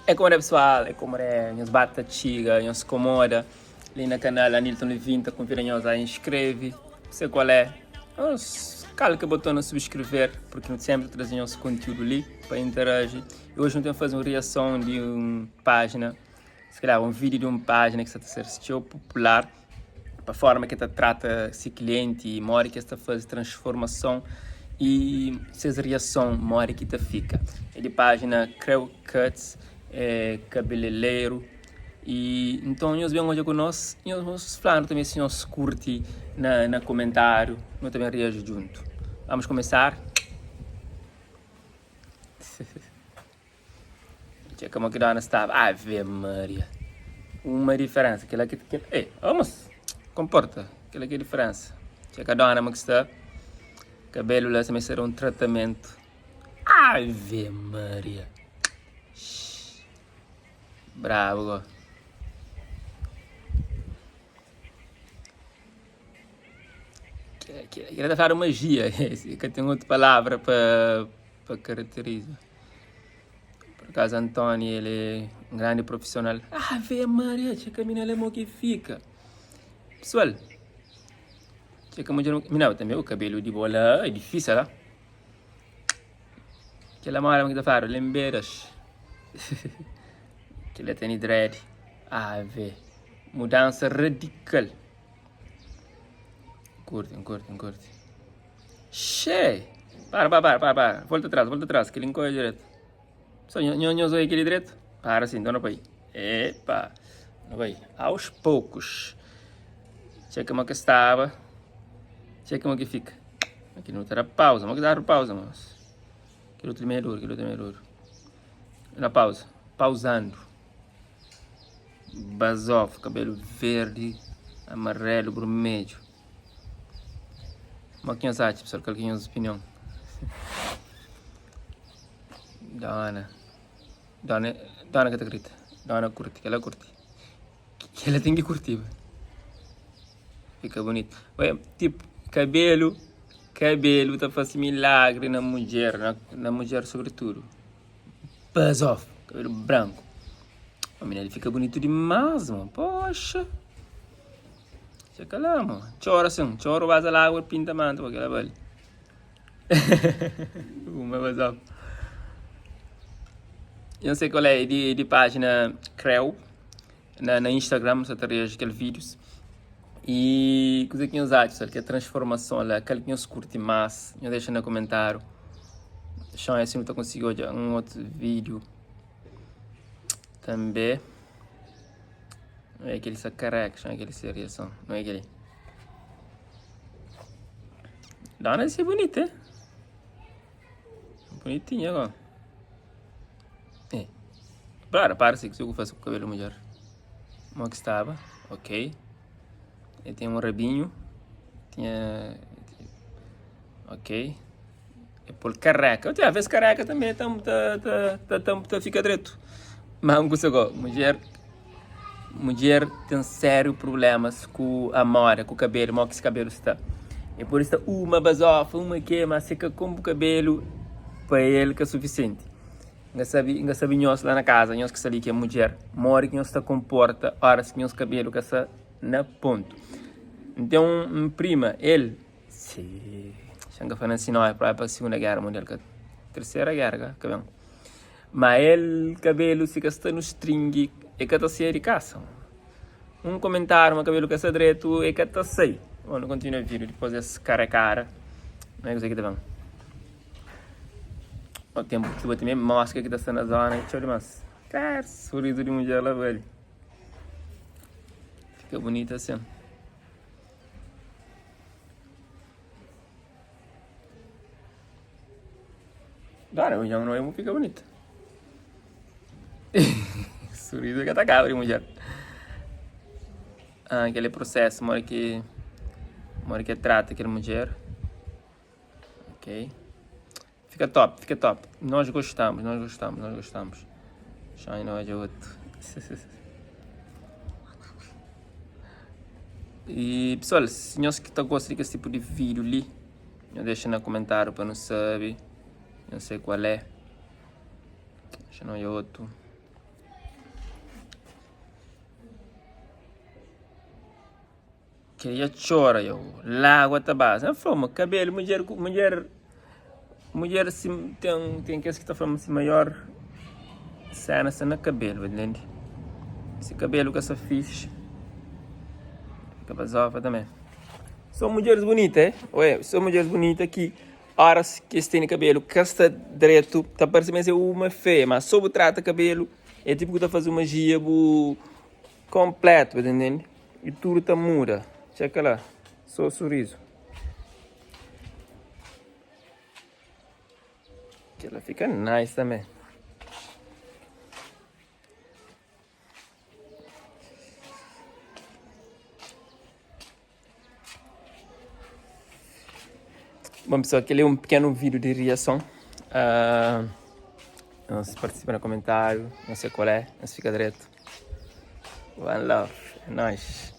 É como é pessoal, é como é, nós bata chiga, nós comoda, ali na canal Anilton Levinta, confira nós a inscreve, sei qual é, nós calca botão no subscrever, porque nós sempre trazemos conteúdo ali para interagir. E hoje nós temos que fazer uma reação de uma página, se calhar um vídeo de uma página que está a ser popular, para a forma que está trata esse cliente e mora que está faz transformação e essa reação mora que está fica. É de página Creu Cuts, cabeleireiro e então nós vemos hoje conosco e nós falando também se nós curte na comentário, nós também reagimos junto. Vamos começar. Como que dona estava? Ave Maria. Uma diferença, aquela que vamos, comporta, aquela que é a diferença. Que a dona que está cabelo lá também será um tratamento. Ave Maria. Bravo. Queria dar uma magia, que tem outra palavra para caracterizar. Por acaso, Antônio, ele é um grande profissional. Ave Maria, que a menina é que fica. Pessoal, que a mulher, também o cabelo de bola é difícil, lá. Aquela mara que está fazendo, lembras? Que ele tem dread. Ave, mudança radical. Curte. Che! Para. Volta atrás, que ele encolhe direto. Só nhonhos aí aquele direto. Para assim, então não vai. Epa! Não vai. Aos poucos. Checa como que estava. Checa como que fica. Aqui não terá pausa, mas que dar pausa, mas. Aquilo outro meio duro. Na pausa. Pausando. Basof, cabelo verde, amarelo, vermelho. Maquinhos acha, pessoal, calquinhos opinião. Dona que tá grita. Dona curte, que ela curte. Que ela tem que curtir. Fica bonito. Ué, tipo, cabelo tá fazendo milagre na mulher sobretudo. Buzz off, cabelo branco. A menina fica bonito demais, mano. Poxa. Checa lá, mano. Chora, vaza lá, água, pinta manta, porque ela vale. Uma buzz off. Eu não sei qual é, de página Creu, na Instagram, só te reage aqueles vídeos. E coisa que nós acham, que a transformação lá, aquele que nós curte mais, eu deixo no comentário. Deixa eu ver se não consigo hoje um outro vídeo. Também. Não é aquele sacareco, não é aquele seriação, não é aquele. Dona é bonita, hein? Bonitinha agora. Para-se que eu faço com o cabelo melhor. Como que estava, ok. Ele tem um rabinho. Ok. E por careca. Às vezes careca também fica direito. Mas não consigo. Mulher tem sérios problemas com a mora, com o cabelo, como que esse cabelo está. E por isso uma basofa, uma queima, seca com o cabelo, para ele que é suficiente. Ainda sabe nós lá na casa, nós que sabe que é mulher, mora que nós está comporta, horas que nós cabelo que está na ponto. Então, prima, ele, sim, chega falando assim, não é para a Segunda Guerra Mundial, que a Terceira Guerra, que bem. Mas ele, cabelo, se está no string, é que está se de caça. Um comentário, mas cabelo que está direito, é que está sei. Vamos continuar o vídeo, depois esse cara a cara, não é isso aqui, tá bem. O tempo que eu também mostra que está na zona, deixa eu ver mais. Cara, sorriso de mulher lá, velho. Fica bonito assim. Dora, o não é fica bonito. Sorriso que tá cabra de mulher. Aquele processo, mora que trata aquela mulher. Ok. Fica top. Nós gostamos. Shine nós é outro. E pessoal, se nós que gostam desse tipo de vídeo ali, deixa no comentário para não saber. Não sei qual é. Deixa no outro. queria chorar, eu. Lago tá base. Não foi, cabelo, mulher assim, tem que está falando assim, maior cena no cabelo, entende? Esse cabelo que essa fixe. Fica basova também. São mulheres bonitas, ué, são mulheres bonitas que horas que têm cabelo que está direto, tá parecendo ser uma feia, mas sob trata cabelo, é tipo que tá fazendo magia completo, entende? E tudo tá muda. Checa lá, só o sorriso. Que ela fica nice também. Bom, pessoal, aquele é um pequeno vídeo de reação. Não se participa no comentário, não sei qual é, não se fica direto. One love, é nóis.